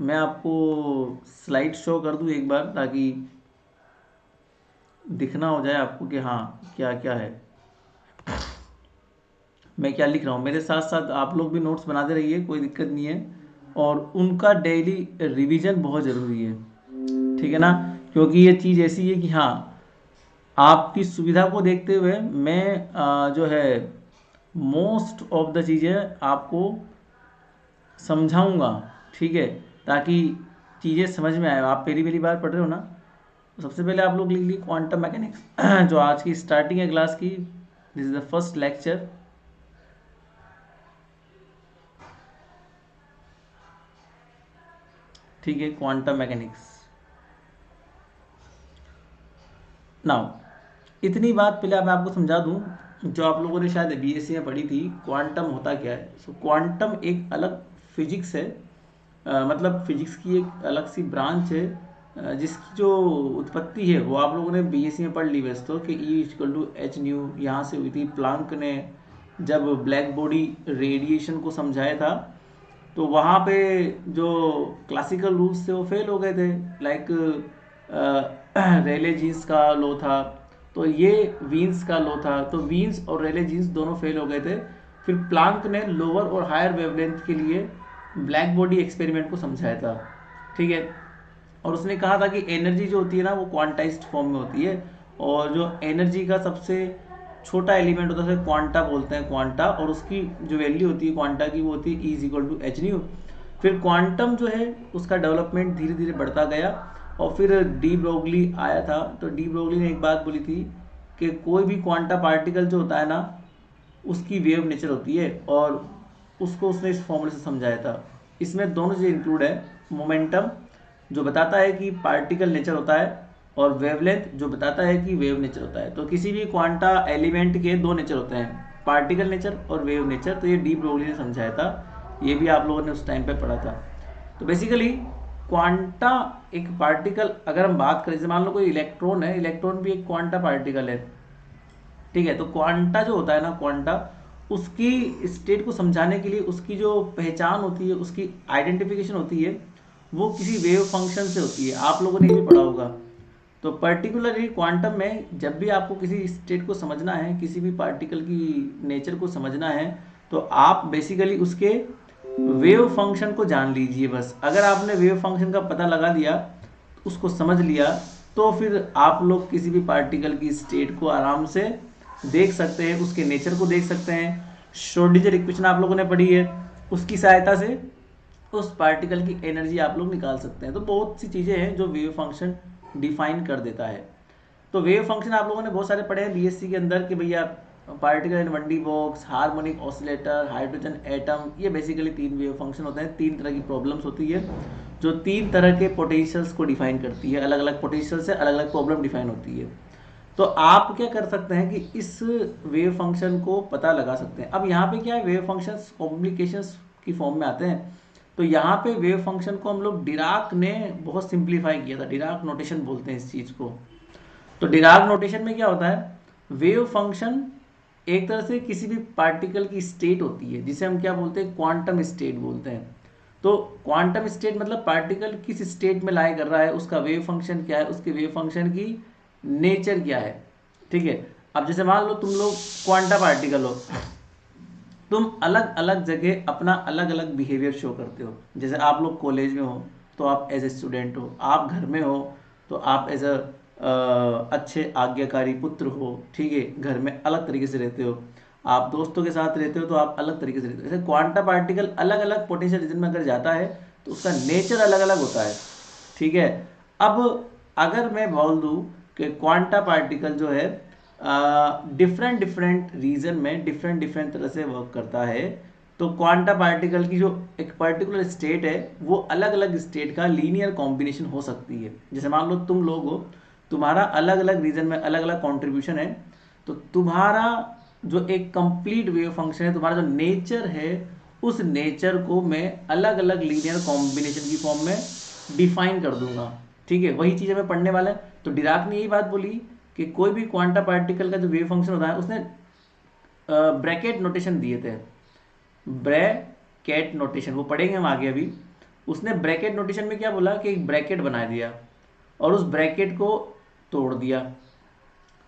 मैं आपको slide show कर दूं एक बार, ताकि दिखना हो जाए आपको कि हाँ क्या क्या है, मैं क्या लिख रहा हूँ। मेरे साथ साथ आप लोग भी नोट्स बनाते रहिए, कोई दिक्कत नहीं है। और उनका डेली रिवीजन बहुत ज़रूरी है, ठीक है ना। क्योंकि ये चीज़ ऐसी है कि हाँ, आपकी सुविधा को देखते हुए मैं जो है मोस्ट ऑफ द चीज़ें आपको समझाऊंगा, ठीक है, ताकि चीज़ें समझ में आए। आप पहली पहली बार पढ़ रहे हो ना, तो सबसे पहले आप लोग लिख लीजिए क्वांटम मैकेनिक्स जो आज की स्टार्टिंग है क्लास की, this is the first lecture. ठीक है, क्वांटम मैकेनिक्स। नाउ इतनी बात पहले मैं आपको समझा दूं, जो आप लोगों ने शायद बीएससी में पढ़ी थी, क्वांटम होता क्या है। सो क्वांटम एक अलग फिजिक्स है, मतलब फिजिक्स की एक अलग सी ब्रांच है, जिसकी जो उत्पत्ति है वो आप लोगों ने बीएससी में पढ़ ली वैसे तो, कि E equal to H nu यहाँ से हुई थी। प्लांक ने जब ब्लैक बॉडी रेडिएशन को समझाया था, तो वहाँ पे जो क्लासिकल रूल्स थे वो फेल हो गए थे। लाइक रेले जीन्स का लॉ था, तो ये वीन्स का लॉ था, तो वीन्स और रेले जीन्स दोनों फेल हो गए थे। फिर प्लांक ने लोअर और हायर वेवलेंथ के लिए ब्लैक बॉडी एक्सपेरिमेंट को समझाया था, ठीक है। और उसने कहा था कि एनर्जी जो होती है ना वो क्वांटाइज्ड फॉर्म में होती है, और जो एनर्जी का सबसे छोटा एलिमेंट होता है उसे क्वांटा बोलते हैं, क्वांटा। और उसकी जो वैल्यू होती है क्वांटा की वो होती है E is equal to H nu. फिर क्वांटम जो है उसका डेवलपमेंट धीरे धीरे बढ़ता गया, और फिर डी ब्रोगली आया था। तो डी ब्रोगली ने एक बात बोली थी कि कोई भी क्वांटा पार्टिकल जो होता है ना, उसकी वेव नेचर होती है, और उसको उसने इस फॉर्मूले से समझाया था। इसमें दोनों चीज़ें इंक्लूड है, मोमेंटम जो बताता है कि पार्टिकल नेचर होता है, और वेवलेंथ जो बताता है कि वेव नेचर होता है। तो किसी भी क्वांटा एलिमेंट के दो नेचर होते हैं, पार्टिकल नेचर और वेव नेचर। तो ये डी ब्रोगली ने समझाया था, ये भी आप लोगों ने उस टाइम पे पढ़ा था। तो बेसिकली क्वांटा एक पार्टिकल, अगर हम बात करें जैसे मान लो कोई इलेक्ट्रॉन है, इलेक्ट्रॉन भी एक क्वांटा पार्टिकल है, ठीक है। तो क्वांटा जो होता है ना, क्वांटा उसकी स्टेट को समझाने के लिए उसकी जो पहचान होती है, उसकी आइडेंटिफिकेशन होती है, वो किसी वेव फंक्शन से होती है। आप लोगों ने ये भी पढ़ा होगा। तो पर्टिकुलरली क्वांटम में जब भी आपको किसी स्टेट को समझना है, किसी भी पार्टिकल की नेचर को समझना है, तो आप बेसिकली उसके वेव फंक्शन को जान लीजिए बस। अगर आपने वेव फंक्शन का पता लगा दिया, उसको समझ लिया, तो फिर आप लोग किसी भी पार्टिकल की स्टेट को आराम से देख सकते हैं, उसके नेचर को देख सकते हैं। श्रोडिंगर इक्वेशन आप लोगों ने पढ़ी है, उसकी सहायता से उस पार्टिकल की एनर्जी आप लोग निकाल सकते हैं। तो बहुत सी चीज़ें हैं जो वेव फंक्शन डिफाइन कर देता है। तो वेव फंक्शन आप लोगों ने बहुत सारे पढ़े हैं बीएससी के अंदर, कि भैया particle in 1D box, harmonic oscillator, hydrogen atom, ये बेसिकली तीन वेव फंक्शन होते हैं। तीन तरह की प्रॉब्लम्स होती है जो तीन तरह के पोटेंशियल्स को डिफाइन करती है, अलग अलग पोटेंशियल से अलग अलग प्रॉब्लम डिफाइन होती है। तो आप क्या कर सकते हैं कि इस वेव फंक्शन को पता लगा सकते हैं। अब यहाँ पे क्या है, वेव फंक्शंस कॉम्प्लिकेशंस की फॉर्म में आते हैं। तो यहाँ पे वेव फंक्शन को हम लोग डिराक ने बहुत सिंप्लीफाई किया था, डिराक नोटेशन बोलते हैं इस चीज़ को। तो डिराक नोटेशन में क्या होता है, वेव फंक्शन एक तरह से किसी भी पार्टिकल की स्टेट होती है, जिसे हम क्या बोलते हैं, क्वांटम स्टेट बोलते हैं। तो क्वांटम स्टेट मतलब पार्टिकल किस स्टेट में लाई कर रहा है, उसका वेव फंक्शन क्या है, उसके वेव फंक्शन की नेचर क्या है, ठीक है। अब जैसे मान लो तुम लोग क्वांटा पार्टिकल हो, तुम अलग अलग जगह अपना अलग अलग बिहेवियर शो करते हो। जैसे आप लोग कॉलेज में हो तो आप एज ए स्टूडेंट हो, आप घर में हो तो आप एज अ अच्छे आज्ञाकारी पुत्र हो, ठीक है, घर में अलग तरीके से रहते हो। आप दोस्तों के साथ रहते हो तो आप अलग तरीके से रहते हो। जैसे क्वांटा पार्टिकल अलग अलग पोटेंशियल रीजन में अगर जाता है तो उसका नेचर अलग अलग होता है, ठीक है। अब अगर मैं बोल दूं कि क्वांटा पार्टिकल जो है डिफरेंट डिफरेंट रीजन में डिफरेंट डिफरेंट तरह से वर्क करता है, तो क्वांटा पार्टिकल की जो एक पर्टिकुलर स्टेट है वो अलग अलग स्टेट का लीनियर कॉम्बिनेशन हो सकती है। जैसे मान लो तुम लोग हो, तुम्हारा अलग अलग रीजन में अलग अलग कंट्रीब्यूशन है, तो तुम्हारा जो एक कंप्लीट वेव फंक्शन है, तुम्हारा जो नेचर है, उस नेचर को मैं अलग अलग लीनियर कॉम्बिनेशन की फॉर्म में डिफाइन कर दूंगा, ठीक है। वही चीज़ हमें पढ़ने वाला है। तो डिराक ने यही बात बोली कि कोई भी क्वांटा पार्टिकल का जो वेव फंक्शन होता है, उसने ब्रैकेट नोटेशन दिए थे, ब्रैकेट नोटेशन वो पढ़ेंगे हम आगे अभी। उसने ब्रैकेट नोटेशन में क्या बोला कि एक ब्रैकेट बना दिया और उस ब्रैकेट को तोड़ दिया।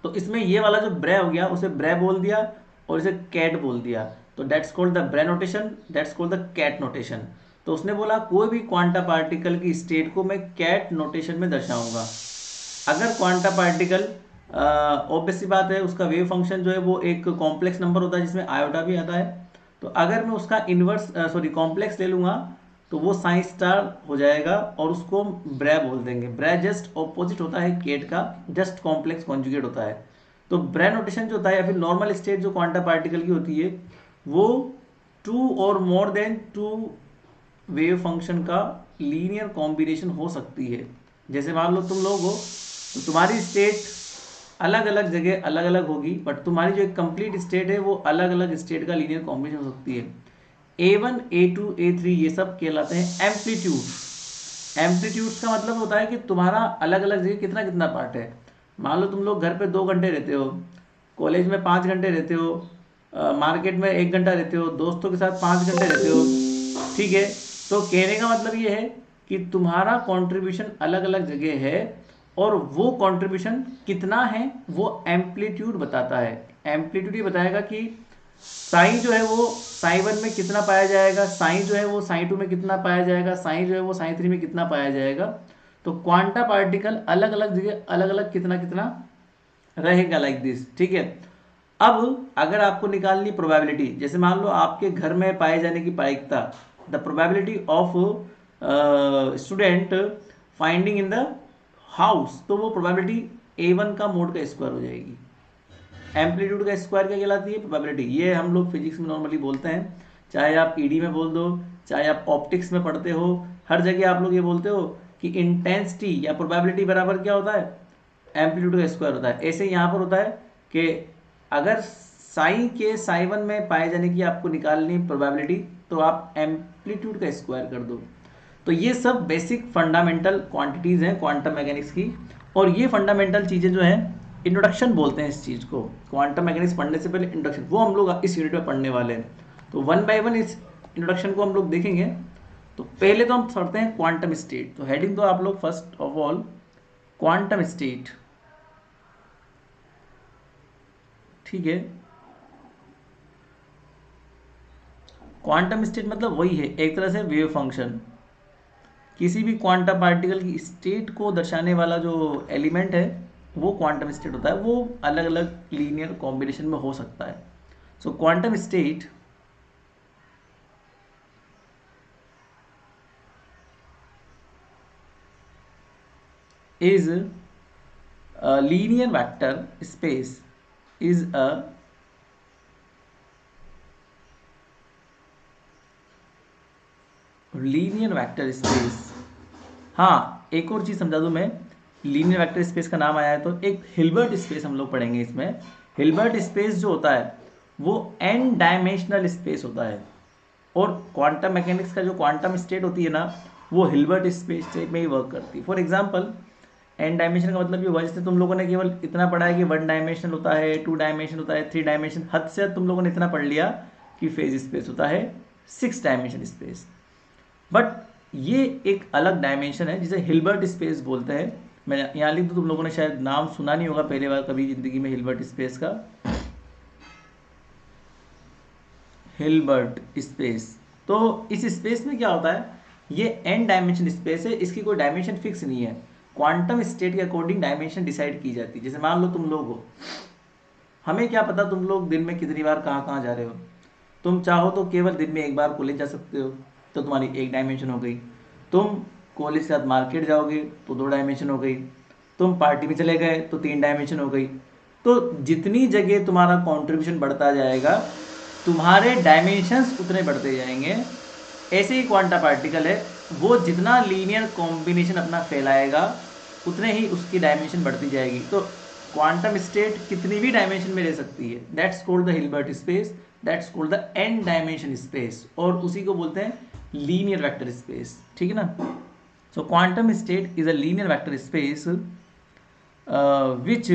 तो इसमें ये वाला जो ब्रे हो गया उसे ब्रे बोल दिया और इसे कैट बोल दिया। तो that's called the bra notation, that's called the ket notation. तो उसने बोला कोई भी क्वांटा पार्टिकल की स्टेट को मैं कैट नोटेशन में दर्शाऊंगा। अगर क्वांटा पार्टिकल, ऑब्वियस सी बात है, उसका वेव फंक्शन जो है वो एक कॉम्प्लेक्स नंबर होता है जिसमें आयोटा भी आता है। तो अगर मैं उसका इन्वर्स सॉरी कॉम्प्लेक्स ले लूँगा तो वो साइन स्टार हो जाएगा और उसको ब्रे बोल देंगे। ब्रे जस्ट ऑपोजिट होता है केट का, जस्ट कॉम्प्लेक्स कॉन्जुगेट होता है। तो ब्रे नोटेशन जो होता है या फिर नॉर्मल स्टेट जो क्वांटा पार्टिकल की होती है वो टू और more than two wave function का लीनियर कॉम्बिनेशन हो सकती है। जैसे मान लो तुम लोग हो तो तुम्हारी स्टेट अलग अलग जगह अलग अलग होगी, बट तुम्हारी जो एक कंप्लीट स्टेट है वो अलग अलग स्टेट का लीनियर कॉम्बिनेशन हो सकती है। A1 A2 A3 ये सब कहलाते हैं एम्पलीट्यूड। एम्पलीट्यूड्स का मतलब होता है कि तुम्हारा अलग अलग जगह कितना कितना पार्ट है। मान लो तुम लोग घर पे 2 घंटे रहते हो, कॉलेज में 5 घंटे रहते हो, मार्केट में 1 घंटा रहते हो, दोस्तों के साथ 5 घंटे रहते हो, ठीक है। तो कहने का मतलब ये है कि तुम्हारा कंट्रीब्यूशन अलग अलग जगह है और वो कंट्रीब्यूशन कितना है वो एम्पलीट्यूड बताता है। एम्पलीट्यूड ये बताएगा कि साई जो है वो साई वन में कितना पाया जाएगा, साई जो है वो साई टू में कितना पाया जाएगा, साई जो है वो साई थ्री में कितना पाया जाएगा। तो क्वांटा पार्टिकल अलग अलग जगह अलग अलग कितना कितना रहेगा, लाइक दिस, ठीक है। अब अगर आपको निकालनी प्रोबेबिलिटी, जैसे मान लो आपके घर में पाए जाने की प्रायिकता, the probability of student finding in the house, तो वो प्रोबेबिलिटी A1 का मोड का स्क्वायर हो जाएगी। एम्पलीट्यूड का स्क्वायर क्या कहलाती है? प्रोबेबिलिटी। ये हम लोग फिजिक्स में नॉर्मली बोलते हैं, चाहे आप ईडी में बोल दो, चाहे आप ऑप्टिक्स में पढ़ते हो, हर जगह आप लोग ये बोलते हो कि इंटेंसिटी या प्रोबेबिलिटी बराबर क्या होता है? एम्पलीट्यूड का स्क्वायर होता है। ऐसे यहाँ पर होता है कि अगर साई के साई वन में पाए जाने की आपको निकालनी प्रोबेबिलिटी तो आप एम्पलीट्यूड का स्क्वायर कर दो। तो ये सब बेसिक फंडामेंटल क्वांटिटीज़ हैं क्वांटम मैकेनिक्स की। और ये फंडामेंटल चीज़ें जो हैं इंट्रोडक्शन बोलते हैं इस चीज़ को। क्वांटम मैकेनिक्स पढ़ने से पहले इंट्रोडक्शन वो हम लोग इस यूनिट में पढ़ने वाले हैं। तो वन बाय वन इस इंट्रोडक्शन को हम लोग देखेंगे। तो पहले तो हम पढ़ते हैं क्वांटम स्टेट। तो हेडिंग तो आप लोग first of all quantum state, ठीक है। क्वांटम स्टेट मतलब वही है एक तरह से वेव फंक्शन। किसी भी क्वांटम पार्टिकल की स्टेट को दर्शाने वाला जो एलिमेंट है वो क्वांटम स्टेट होता है। वो अलग अलग लीनियर कॉम्बिनेशन में हो सकता है। So quantum state is a linear vector space, is a linear vector space. हाँ, एक और चीज़ समझा दूँ मैं। लीनियर वेक्टर स्पेस का नाम आया है तो एक हिल्बर्ट स्पेस हम लोग पढ़ेंगे इसमें। हिल्बर्ट स्पेस जो होता है वो एन डायमेंशनल स्पेस होता है। और क्वांटम मैकेनिक्स का जो क्वांटम स्टेट होती है ना वो हिल्बर्ट स्पेस टाइप में ही वर्क करती है। फॉर एग्जांपल एन डायमेंशन का मतलब ये हुआ जैसे तुम लोगों ने केवल इतना पढ़ा है कि 1 डायमेंशन होता है, 2 डायमेंशन होता है, 3 डायमेंशन, हद से हद तुम लोगों ने इतना पढ़ लिया कि फेज स्पेस होता है 6 डायमेंशन स्पेस। बट ये एक अलग डायमेंशन है जिसे हिल्बर्ट स्पेस बोलते हैं। मैं यहाँ लिख दूँ, तुम लोगों ने शायद नाम सुना नहीं होगा पहले बार कभी जिंदगी में हिल्बर्ट स्पेस का। Hilbert space. तो इस स्पेस में क्या होता है, ये एन डायमेंशन स्पेस है, इसकी कोई डायमेंशन फिक्स नहीं है। क्वांटम स्टेट के अकॉर्डिंग डायमेंशन डिसाइड की जाती है। जैसे मान लो तुम लोग हो, हमें क्या पता तुम लोग दिन में कितनी बार कहाँ कहाँ जा रहे हो। तुम चाहो तो केवल दिन में एक बार कॉलेज जा सकते हो, तो तुम्हारी एक डायमेंशन हो गई। तुम कॉलेज के साथ मार्केट जाओगे तो 2 डायमेंशन हो गई। तुम पार्टी में चले गए तो 3 डायमेंशन हो गई। तो जितनी जगह तुम्हारा कंट्रीब्यूशन बढ़ता जाएगा तुम्हारे डायमेंशंस उतने बढ़ते जाएंगे। ऐसे ही क्वांटा पार्टिकल है, वो जितना लीनियर कॉम्बिनेशन अपना फैलाएगा उतने ही उसकी डायमेंशन बढ़ती जाएगी। तो क्वांटम स्टेट कितनी भी डायमेंशन में रह सकती है। That's called the Hilbert space, that's called the N dimension space, और उसी को बोलते हैं लीनियर वेक्टर स्पेस, ठीक है ना। सो quantum state is a linear vector space which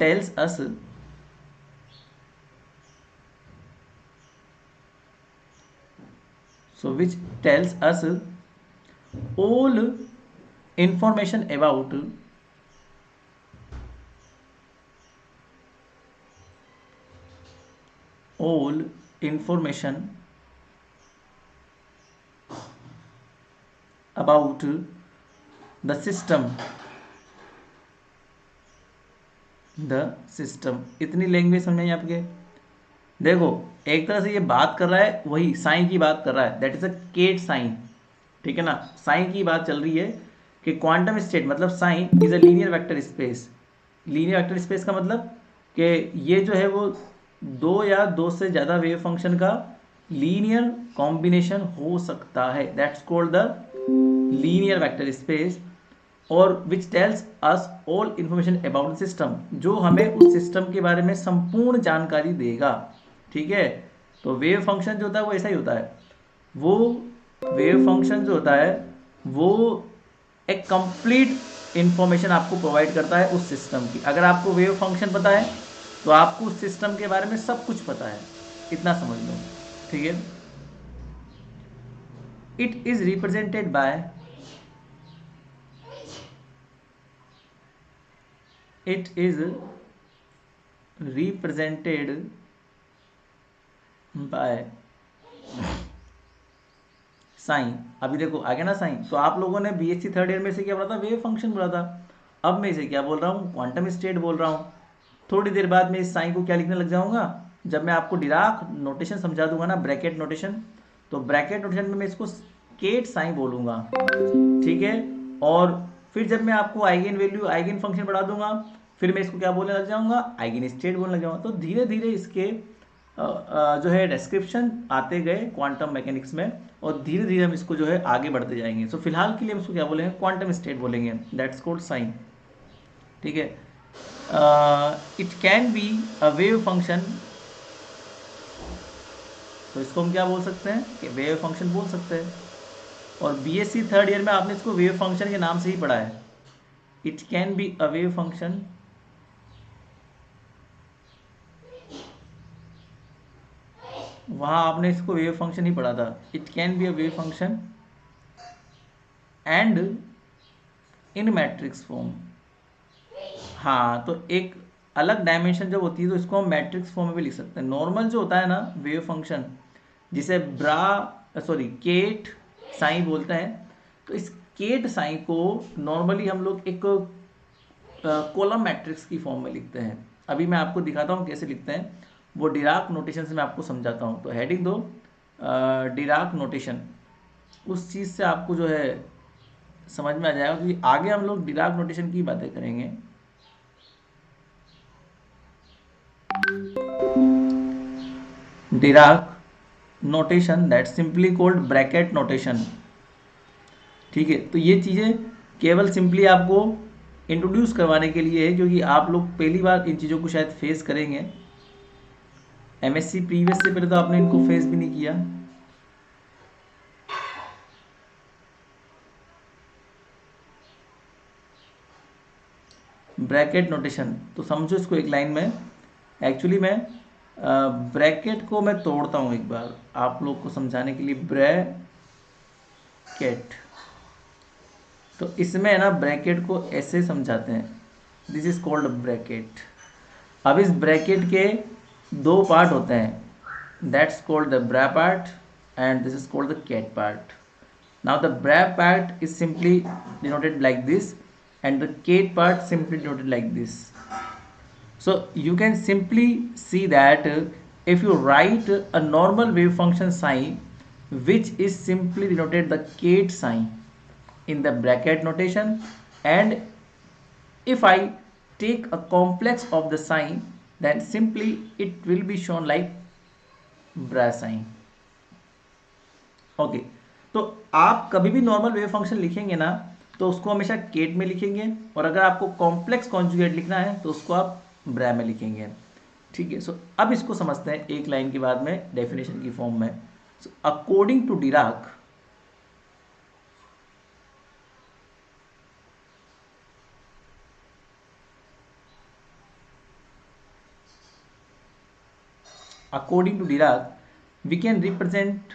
tells us so which tells us all information about all information about the system इतनी language समझ में आपके। देखो एक तरह से ये बात कर रहा है, वही साइन की बात कर रहा है, that is a ket psi, ठीक है ना। साइन की बात चल रही है कि क्वांटम स्टेट मतलब psi is a linear vector space. Linear vector space का मतलब कि ये जो है वो दो या दो से ज़्यादा वेव फंक्शन का लीनियर कॉम्बिनेशन हो सकता है, that's called the linear vector space. और which tells us all information about system, जो हमें उस सिस्टम के बारे में संपूर्ण जानकारी देगा, ठीक है। तो वेव फंक्शन जो होता है वो ऐसा ही होता है, वो वेव फंक्शन जो होता है वो एक कंप्लीट इंफॉर्मेशन आपको प्रोवाइड करता है उस सिस्टम की। अगर आपको वेव फंक्शन पता है तो आपको उस सिस्टम के बारे में सब कुछ पता है, इतना समझ लो, ठीक है। It is represented by it is represented by psi. अभी देखो आ गया ना साइन। तो आप लोगों ने बीएससी थर्ड ईयर में से क्या बोला था, वेव फंक्शन बोला था। अब मैं इसे क्या बोल रहा हूँ, क्वांटम स्टेट बोल रहा हूँ। थोड़ी देर बाद मैं इस साइन को क्या लिखने लग जाऊंगा, जब मैं आपको डिराक नोटेशन समझा दूंगा ना, ब्रैकेट नोटेशन, तो ब्रैकेट नोटेशन में मैं इसको केट साइन बोलूंगा, ठीक है। और फिर जब मैं आपको आइगन वैल्यू आइगन फंक्शन बढ़ा दूंगा, फिर मैं इसको क्या बोलने लग जाऊंगा, आइगन स्टेट बोलने लग जाऊंगा। तो धीरे धीरे इसके जो है डिस्क्रिप्शन आते गए क्वांटम मैकेनिक्स में, और धीरे धीरे हम इसको जो है आगे बढ़ते जाएंगे। सो फिलहाल के लिए हम इसको क्या बोलेंगे, क्वांटम स्टेट बोलेंगे, दैट्स कॉल्ड साइन, ठीक है। It can be a wave function, तो इसको हम क्या बोल सकते हैं कि वेव फंक्शन बोल सकते हैं। और बीएससी थर्ड ईयर में आपने इसको वेव फंक्शन के नाम से ही पढ़ा है। It can be a wave function, वहां आपने इसको वेव फंक्शन ही पढ़ा था। It can be a wave function and in matrix form. हाँ, तो एक अलग डायमेंशन जब होती है तो इसको हम मैट्रिक्स फॉर्म में भी लिख सकते हैं। नॉर्मल जो होता है ना वेव फंक्शन, जिसे केट साइन बोलते हैं, तो इस केट साइन को नॉर्मली हम लोग एक कॉलम मैट्रिक्स की फॉर्म में लिखते हैं। अभी मैं आपको दिखाता हूँ कैसे लिखते हैं, वो डिराक नोटेशन से मैं आपको समझाता हूँ। तो हेडिंग दो डिराक नोटेशन, उस चीज़ से आपको जो है समझ में आ जाएगा, क्योंकि आगे हम लोग डिराक नोटेशन की बातें करेंगे। Dirac notation that simply called bracket notation, ठीक है। तो ये चीज़ें केवल सिंपली आपको इंट्रोड्यूस करवाने के लिए है, क्योंकि आप लोग पहली बार इन चीज़ों को शायद फेस करेंगे। एमएससी प्रीवियस से पहले तो आपने इनको फेस भी नहीं किया। ब्रैकेट नोटेशन तो समझो इसको एक लाइन में। एक्चुअली मैं ब्रैकेट को मैं तोड़ता हूँ एक बार आप लोग को समझाने के लिए। ब्रैकेट, तो इसमें है ना ब्रैकेट को ऐसे समझाते हैं, दिस इज कॉल्ड ब्रैकेट। अब इस ब्रैकेट के दो पार्ट होते हैं, that's called the bra part and this is called the ket part. Now the bra part is simply denoted like this and the cat part simply denoted like this. So you can simply see that if you write a normal wave function sign which is simply denoted the cat sign in the bracket notation, and if I take a complex of the sign then simply it will be shown like bra sign, okay. तो आप कभी भी normal wave function लिखेंगे ना तो उसको हमेशा cat में लिखेंगे, और अगर आपको कॉम्प्लेक्स कॉन्जुगेट लिखना है तो उसको आप ब्रै में लिखेंगे, ठीक है। सो अब इसको समझते हैं एक लाइन के बाद में डेफिनेशन की फॉर्म में। So according to Dirac, according to Dirac we can represent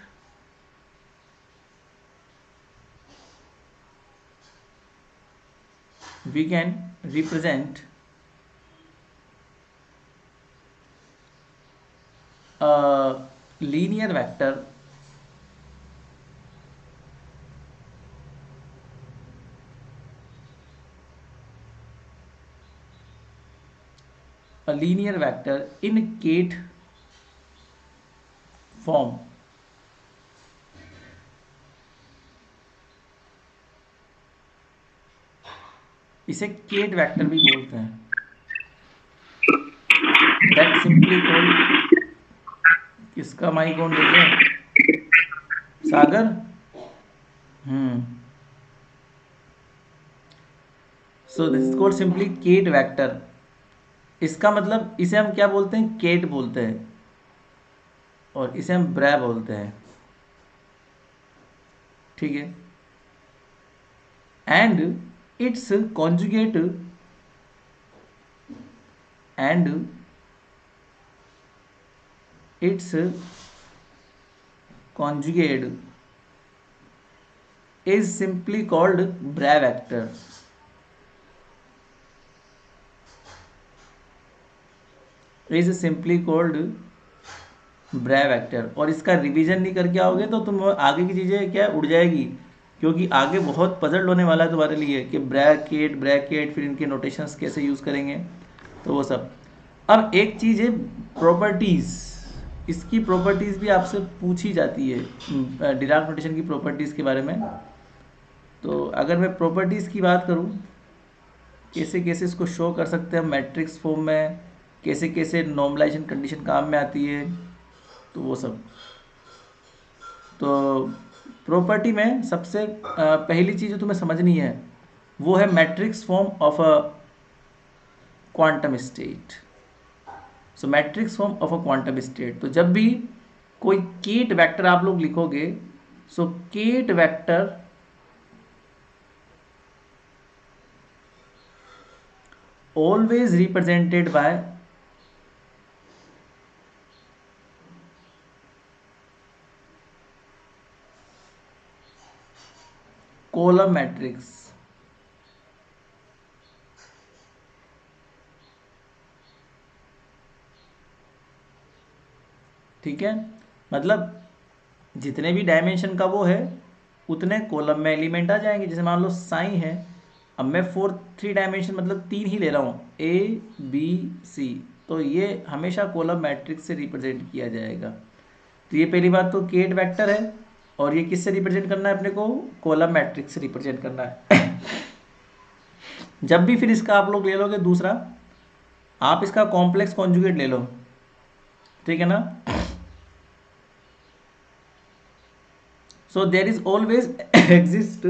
we can represent a linear vector in Kate form. इसे केट वेक्टर भी बोलते हैं. दैट सिंपली कॉल्ड, किसका माइक ऑन देखे? Sagar. So this is called simply ket vector. इसका मतलब इसे हम क्या बोलते हैं? केट बोलते हैं, और इसे हम ब्रै बोलते हैं. ठीक है. And it's conjugate is simply called Bray vector. और इसका रिवीजन नहीं करके आओगे तो तुम आगे की चीज़ें क्या उड़ जाएगी, क्योंकि आगे बहुत पजल होने वाला है तुम्हारे लिए कि ब्रैकेट फिर इनके नोटेशंस कैसे यूज़ करेंगे, तो वो सब. अब एक चीज़ है प्रॉपर्टीज़. इसकी प्रॉपर्टीज़ भी आपसे पूछी जाती है, डिराक नोटेशन की प्रॉपर्टीज़ के बारे में. तो अगर मैं प्रॉपर्टीज़ की बात करूँ, कैसे कैसे इसको शो कर सकते हैं मैट्रिक्स फॉर्म में, कैसे कैसे नॉर्मलाइजेशन कंडीशन काम में आती है, तो वो सब. तो प्रॉपर्टी में सबसे पहली चीज़ जो तुम्हें समझनी है वो है matrix form of a quantum state. So matrix form of a quantum state. तो जब भी कोई केट वेक्टर आप लोग लिखोगे, so ket vector always represented by column matrix. ठीक है. मतलब जितने भी डायमेंशन का वो है उतने कॉलम में एलिमेंट आ जाएंगे. जैसे मान लो साइन है, अब मैं 3 डायमेंशन मतलब 3 ही ले रहा हूँ, ए बी सी, तो ये हमेशा कॉलम मैट्रिक्स से रिप्रेजेंट किया जाएगा. तो ये पहली बात तो केट वेक्टर है, और ये किससे रिप्रेजेंट करना है अपने को? कॉलम मैट्रिक्स से रिप्रेजेंट करना है. जब भी फिर इसका आप लोग ले लोगे दूसरा, आप इसका कॉम्प्लेक्स कॉन्जुगेट ले लो. ठीक है ना. So there is always exist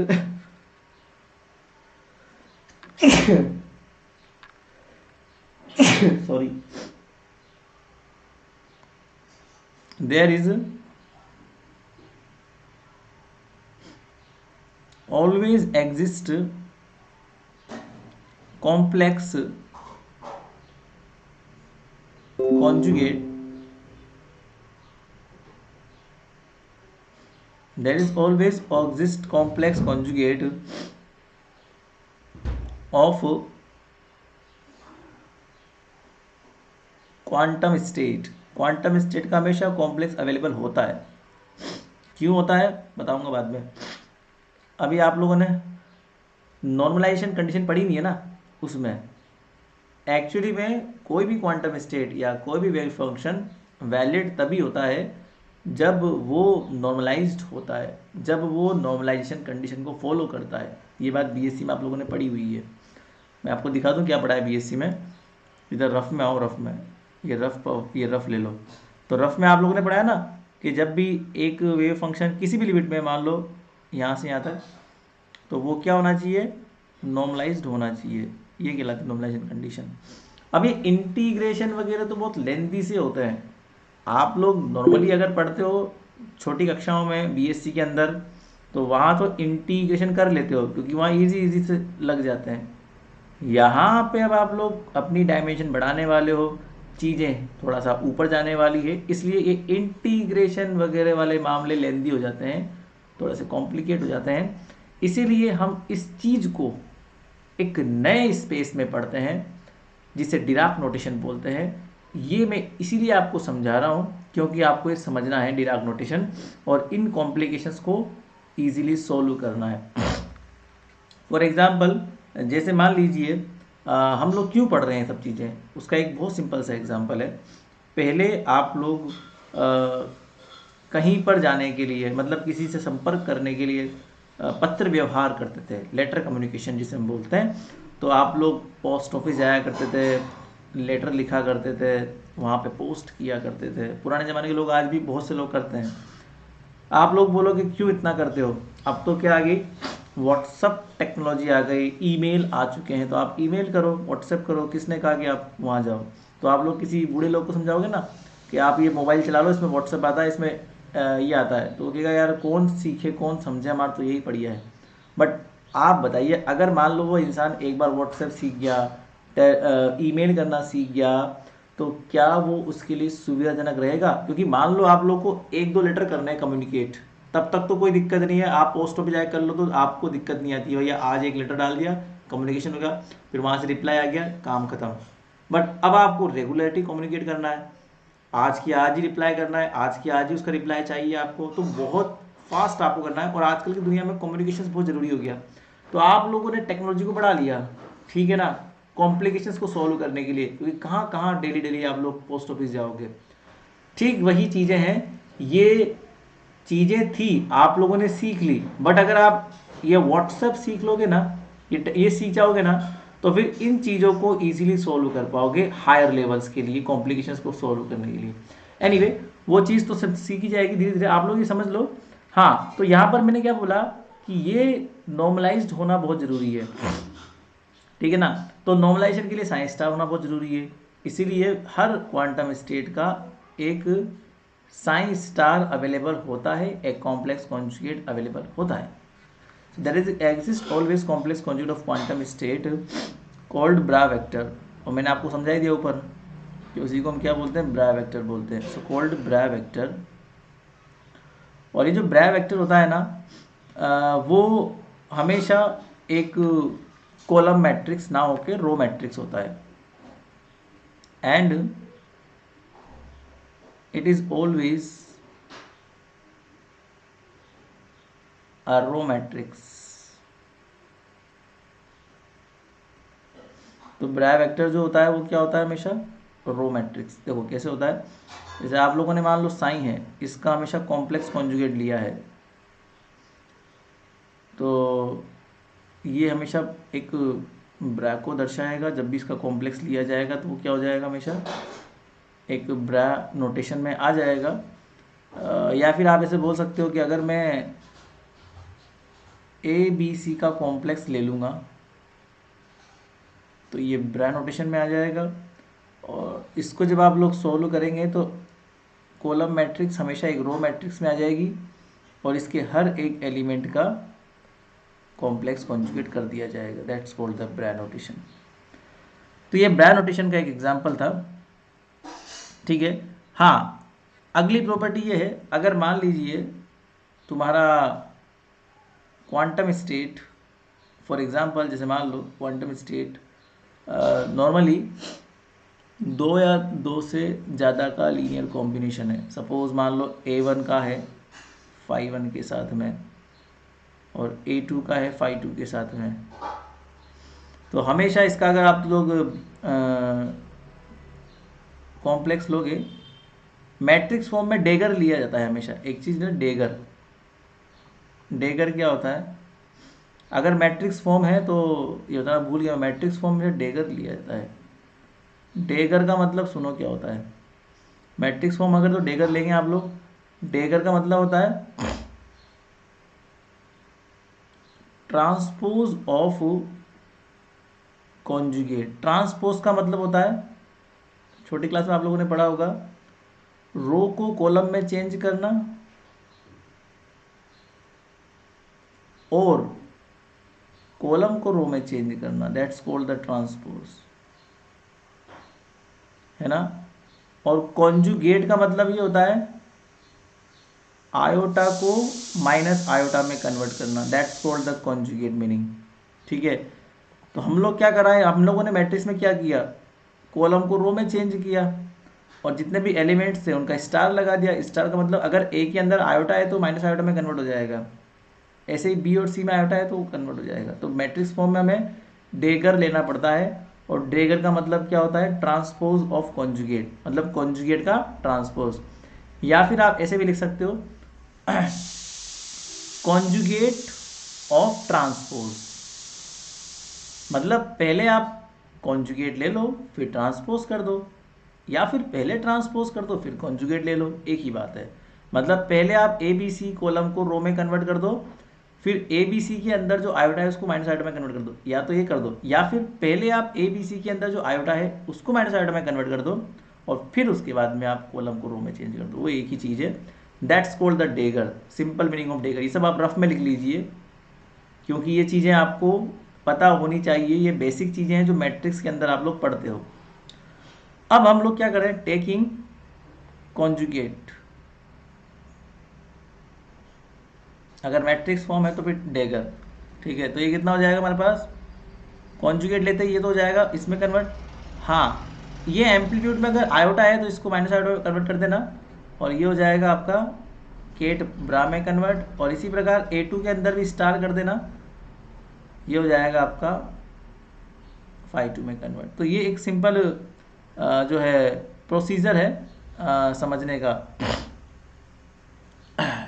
sorry, there is always exist complex conjugate. There is always exist complex conjugate of quantum state. Quantum state का हमेशा कॉम्प्लेक्स अवेलेबल होता है. क्यों होता है बताऊंगा बाद में. अभी आप लोगों ने नॉर्मलाइजेशन कंडीशन पढ़ी नहीं है ना, उसमें एक्चुअली में कोई भी क्वांटम स्टेट या कोई भी वेव फंक्शन वैलिड तभी होता है जब वो नॉर्मलाइज्ड होता है, जब वो नॉर्मलाइजेशन कंडीशन को फॉलो करता है. ये बात बीएससी में आप लोगों ने पढ़ी हुई है. मैं आपको दिखा दूं क्या पढ़ा है बीएससी में. इधर रफ में आओ, रफ में ये रफ ले लो. तो रफ में आप लोगों ने पढ़ा है ना कि जब भी एक वेव फंक्शन किसी भी लिमिट में, मान लो यहाँ से यहाँ तक, तो वो क्या होना चाहिए? नॉर्मलाइज्ड होना चाहिए. ये कहलाती है नॉर्मलाइजेशन कंडीशन. अब ये इंटीग्रेशन वगैरह तो बहुत लेंथी से होते हैं. आप लोग नॉर्मली अगर पढ़ते हो छोटी कक्षाओं में बीएससी के अंदर, तो वहाँ तो इंटीग्रेशन कर लेते हो क्योंकि वहाँ इजी से लग जाते हैं. यहाँ पे अब आप लोग अपनी डायमेंशन बढ़ाने वाले हो, चीज़ें थोड़ा सा ऊपर जाने वाली है, इसलिए ये इंटीग्रेशन वगैरह वाले मामले लेंदी हो जाते हैं, थोड़ा से कॉम्प्लिकेट हो जाते हैं. इसीलिए हम इस चीज़ को एक नए स्पेस में पढ़ते हैं जिसे डिराक नोटेशन बोलते हैं। ये मैं इसीलिए आपको समझा रहा हूँ क्योंकि आपको ये समझना है डिराक नोटेशन और इन कॉम्प्लिकेशंस को ईजिली सोल्व करना है। फॉर एग्जाम्पल जैसे मान लीजिए हम लोग क्यों पढ़ रहे हैं सब चीज़ें, उसका एक बहुत सिंपल सा एग्जाम्पल है। पहले आप लोग कहीं पर जाने के लिए मतलब किसी से संपर्क करने के लिए पत्र व्यवहार करते थे, लेटर कम्युनिकेशन जिसे हम बोलते हैं। तो आप लोग पोस्ट ऑफिस जाया करते थे, लेटर लिखा करते थे, वहाँ पे पोस्ट किया करते थे। पुराने ज़माने के लोग आज भी बहुत से लोग करते हैं। आप लोग बोलोगे क्यों इतना करते हो, अब तो क्या आ गई, व्हाट्सअप टेक्नोलॉजी आ गई, ईमेल आ चुके हैं, तो आप ईमेल करो, व्हाट्सएप करो। किसने कहा कि आप वहाँ जाओ? तो आप लोग किसी बूढ़े लोग को समझाओगे ना कि आप ये मोबाइल चला लो, इसमें व्हाट्सएप आता है, इसमें ये आता है, तो कहेगा यार कौन सीखे कौन समझे, हमारा तो यही बढ़िया है। बट आप बताइए, अगर मान लो वो इंसान एक बार व्हाट्सएप सीख गया, ईमेल करना सीख गया, तो क्या वो उसके लिए सुविधाजनक रहेगा? क्योंकि मान लो आप लोग को एक दो लेटर करना है कम्युनिकेट, तब तक तो कोई दिक्कत नहीं है, आप पोस्ट ऑफिस जाकर कर लो तो आपको दिक्कत नहीं आती है। भैया आज एक लेटर डाल दिया, कम्युनिकेशन होगा, फिर वहाँ से रिप्लाई आ गया, काम खत्म। बट अब आपको रेगुलरिटी कम्युनिकेट करना है, आज की आज ही रिप्लाई करना है, आज की आज ही उसका रिप्लाई चाहिए आपको, तो बहुत फास्ट आपको करना है। और आजकल की दुनिया में कम्युनिकेशन बहुत ज़रूरी हो गया। तो आप लोगों ने टेक्नोलॉजी को बढ़ा लिया, ठीक है ना, कॉम्प्लिकेशंस को सॉल्व करने के लिए, क्योंकि कहाँ कहाँ डेली डेली आप लोग पोस्ट ऑफिस जाओगे। ठीक वही चीज़ें हैं, ये चीज़ें थी आप लोगों ने सीख ली, बट अगर आप ये व्हाट्सएप सीख लोगे ना, ये सीख जाओगे ना, तो फिर इन चीज़ों को इजीली सॉल्व कर पाओगे हायर लेवल्स के लिए, कॉम्प्लिकेशंस को सॉल्व करने के लिए। एनीवे वो चीज़ तो सब सीखी जाएगी धीरे धीरे, आप लोग ये समझ लो। हाँ, तो यहाँ पर मैंने क्या बोला कि ये नॉर्मलाइज्ड होना बहुत ज़रूरी है, ठीक है ना। तो नॉर्मलाइजेशन के लिए साइंस स्टार होना बहुत ज़रूरी है, इसीलिए हर क्वांटम स्टेट का एक साइंस स्टार अवेलेबल होता है, एक कॉम्प्लेक्स कॉन्जुगेट अवेलेबल होता है। So there is exist always complex conjugate of quantum state called bra vector, और मैंने आपको समझा ही दिया ऊपर कि उसी को हम क्या बोलते हैं, ब्रा वेक्टर बोलते हैं। सो कॉल्ड ब्रा वेक्टर। और ये जो ब्रा वेक्टर होता है ना, वो हमेशा एक कॉलम मैट्रिक्स ना होकर रो मैट्रिक्स होता है, and it is always a row matrix. तो ब्रा वेक्टर जो होता है वो क्या होता है, हमेशा रो मैट्रिक्स। देखो कैसे होता है, जैसे आप लोगों ने मान लो साइन है, इसका हमेशा कॉम्प्लेक्स कॉन्जुगेट लिया है, तो ये हमेशा एक ब्रा को दर्शाएगा। जब भी इसका कॉम्प्लेक्स लिया जाएगा तो वो क्या हो जाएगा, हमेशा एक ब्रा नोटेशन में आ जाएगा। या फिर आप ऐसे बोल सकते हो कि अगर मैं ए बी सी का कॉम्प्लेक्स ले लूँगा तो ये ब्रा नोटेशन में आ जाएगा। और इसको जब आप लोग सोल्व करेंगे तो कॉलम मैट्रिक्स हमेशा एक रो मैट्रिक्स में आ जाएगी, और इसके हर एक एलिमेंट का कॉम्प्लेक्स कॉन्जुगेट कर दिया जाएगा। That's called the bra notation. तो ये ब्रा नोटेशन का एक एग्जांपल था, ठीक है। हाँ, अगली प्रॉपर्टी ये है, अगर मान लीजिए तुम्हारा क्वांटम स्टेट, फॉर एग्जांपल जैसे मान लो क्वांटम स्टेट नॉर्मली दो या दो से ज़्यादा का लीनियर कॉम्बिनेशन है। सपोज मान लो A1 का है phi1 के साथ में, और A2 का है phi2 के साथ में। तो हमेशा इसका अगर आप लोग कॉम्प्लेक्स लोगे, मैट्रिक्स फॉर्म में डेगर लिया जाता है हमेशा। एक चीज़ है डेगर, डेगर क्या होता है, अगर मैट्रिक्स फॉर्म है तो ये होता है, भूल गया, मैट्रिक्स फॉर्म में डेगर लिया जाता है। डेगर का मतलब सुनो क्या होता है, मैट्रिक्स फॉर्म अगर तो डेगर लेंगे आप लोग, डेगर का मतलब होता है ट्रांसपोज ऑफ कॉन्जुगेट। ट्रांसपोज का मतलब होता है, छोटी क्लास में आप लोगों ने पढ़ा होगा, रो को कॉलम में चेंज करना और कॉलम को रो में चेंज करना, दैट्स कॉल्ड द ट्रांसपोज, है ना। और कॉन्जुगेट का मतलब ये होता है आयोटा को माइनस आयोटा में कन्वर्ट करना, that's called the conjugate meaning, ठीक है। तो हम लोग क्या करा है, हम लोगों ने मैट्रिक्स में क्या किया, कॉलम को रो में चेंज किया और जितने भी एलिमेंट्स थे उनका स्टार लगा दिया। स्टार का मतलब अगर ए के अंदर आयोटा है तो माइनस आयोटा में कन्वर्ट हो जाएगा, ऐसे ही बी और सी में आयोटा है तो वो कन्वर्ट हो जाएगा। तो मैट्रिक्स फॉर्म में हमें डेगर लेना पड़ता है, और डेगर का मतलब क्या होता है, ट्रांसपोज ऑफ कॉन्जुगेट, मतलब कॉन्जुगेट का ट्रांसपोज। या फिर आप ऐसे भी लिख सकते हो कॉन्जुगेट ऑफ ट्रांसपोज, मतलब पहले आप कॉन्जुगेट ले लो फिर ट्रांसपोज कर दो, या फिर पहले ट्रांसपोज कर दो फिर कॉन्जुगेट ले लो, एक ही बात है। मतलब पहले आप ए बी सी कॉलम को रो में कन्वर्ट कर दो, फिर ए बी सी के अंदर जो आयोटा है उसको माइनस आयोटा में कन्वर्ट कर दो, या तो ये कर दो, या फिर पहले आप ए बी सी के अंदर जो आयोटा है उसको माइनस आयोटा में कन्वर्ट कर दो और फिर उसके बाद में आप कॉलम को रो में चेंज कर दो, वो एक ही चीज़ है। That's called the dagger, simple meaning of dagger. ये सब आप रफ में लिख लीजिए क्योंकि ये चीज़ें आपको पता होनी चाहिए, ये बेसिक चीज़ें हैं जो मैट्रिक्स के अंदर आप लोग पढ़ते हो। अब हम लोग क्या करें, टेकिंग कॉन्जुगेट, अगर मैट्रिक्स फॉर्म है तो फिर डेगर, ठीक है। तो ये कितना हो जाएगा हमारे पास, कॉन्जुगेट लेते ही ये तो हो जाएगा इसमें कन्वर्ट। हाँ, ये एम्पलीट्यूड में अगर आयोटा है तो इसको माइनस आयोटा में कन्वर्ट कर देना, और ये हो जाएगा आपका केट ब्रा में कन्वर्ट, और इसी प्रकार A2 के अंदर भी स्टार कर देना, ये हो जाएगा आपका phi2 में कन्वर्ट। तो ये एक सिंपल जो है प्रोसीजर है समझने का।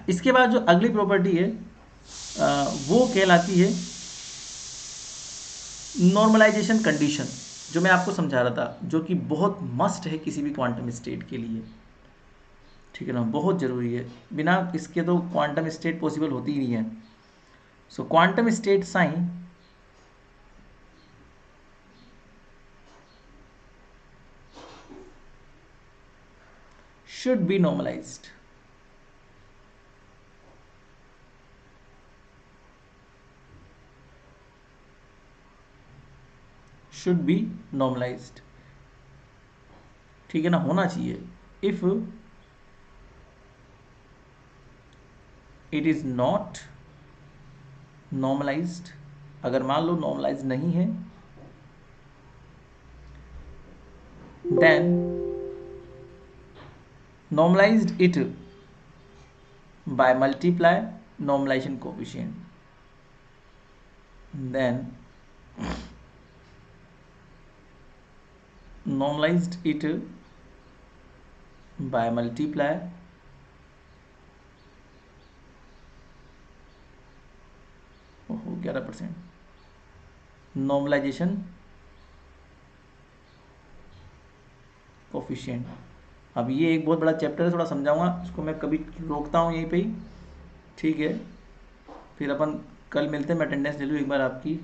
इसके बाद जो अगली प्रॉपर्टी है वो कहलाती है नॉर्मलाइजेशन कंडीशन, जो मैं आपको समझा रहा था, जो कि बहुत मस्ट है किसी भी क्वांटम स्टेट के लिए, ठीक है ना, बहुत ज़रूरी है, बिना इसके तो क्वांटम स्टेट पॉसिबल होती ही नहीं है। So quantum state psi should be normalized, should be normalized, ठीक है ना, होना चाहिए। If it is not normalized, अगर मान लो नॉर्मलाइज नहीं है, then normalized it by multiply normalization coefficient, then normalized it by multiply ओहो 11% नॉर्मलाइजेशन कोफिशिएंट। अब ये एक बहुत बड़ा चैप्टर है, थोड़ा समझाऊंगा उसको मैं, कभी रोकता हूँ यहीं पे ही, ठीक है। फिर अपन कल मिलते हैं, मैं अटेंडेंस ले लूँ एक बार आपकी।